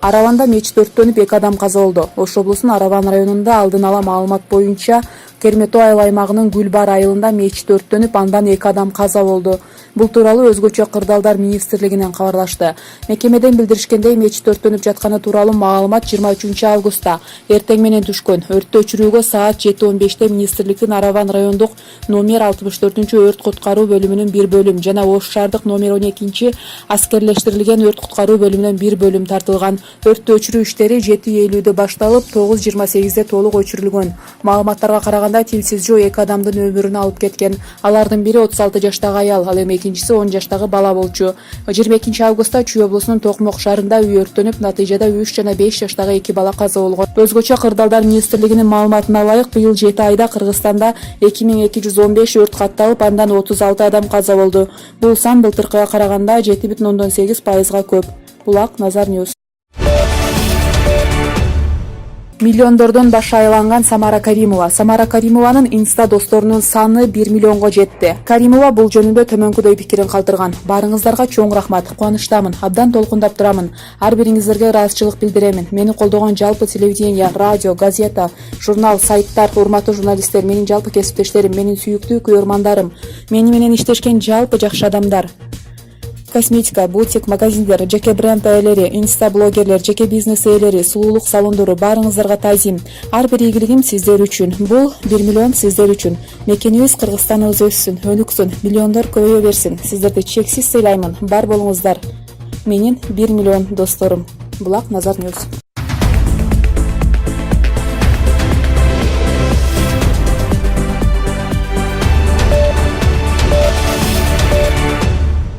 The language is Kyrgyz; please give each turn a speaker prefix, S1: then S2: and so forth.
S1: Араванда мечит өрттөнүп 2 адам каза болду. Ош облусунун Араван районунда алдын ала маалымат боюнча Кермето айыл аймагынын Гүлбар айылында мечит өрттөнүп, андан 2 адам каза болду. Бул тууралуу өзгөчө кырдаалдар министрлигинен кабарлашты. Мекемеден билдиришкендей, мечит өрттөнүп жатканы тууралуу маалымат 23 августта эртең менен түшкөн. Өрттү өчүрүүгө саат 7:15 министрликтин Араван райондук номер 64-өрт куткаруу бөлүмүнүн 1 бөлүм жана Ош шаардык номер 12 аскерлештирилген өрт куткаруу бөлүмүнөн 1 бөлүм тартылган. Өрттү өчүрүү иштери 7:50 башталып, 9:28 толук өчүрүлгөн. Маалыматтарга караганда, тилсиз жөө 2 адамдын өмүрүн алып кеткен. Алардын бири 36 жаштагы аял, ал эми экинчиси 10 жаштагы бала болчу. 22 августта Чүй облусунун Токмок шаарында үй өрттөнүп, натыйжада 3 жана 5 жаштагы 2 бала каза болгон. Өзгөчө кырдаалдар министрлигинин маалыматына ылайык, быйыл 7 айда Кыргызстанда 2215 өрт катталып, андан 36 адам каза болду. Бул сан былтыркыга караганда 7,8%-га көп. Булак Назар Ньюс. Миллиондордон башы айланган Самара Каримова. Самара Каримованын инста досторунун саны 1 миллионго жетти. Каримова бул жөнүндө төмөнкүдөй пикирин калтырган. Барыңыздарга чоң рахмат. Кубанычтамын. Абдан толкундап турамын. Ар бириңиздерге ыраазычылык билдиремин. Мени колдогон жалпы телевидение, радио, газета, журнал, сайттар, урматтуу журналисттер, менин жалпы кесиптештерим, менин сүйүктүү күйөрмандарым, мени менен иштешкен жалпы жакшы адамдар. Косметика, бутик, магазиндер, жеке бренд ээлери, инста-блогерлер, жеке бизнес ээлери, сулуулук салондору, баарыңыздарга таазим. Ар бир ийгилигим сиздер үчүн. Бул 1 миллион сиздер үчүн. Мекенибиз Кыргызстаныбыз өссүн, өнүксүн, миллиондор көбөйө берсин. Сиздерди чексиз сыйлаймын. Бар болуңуздар. Менин 1 миллион досторум. Булак Назар Ньюс.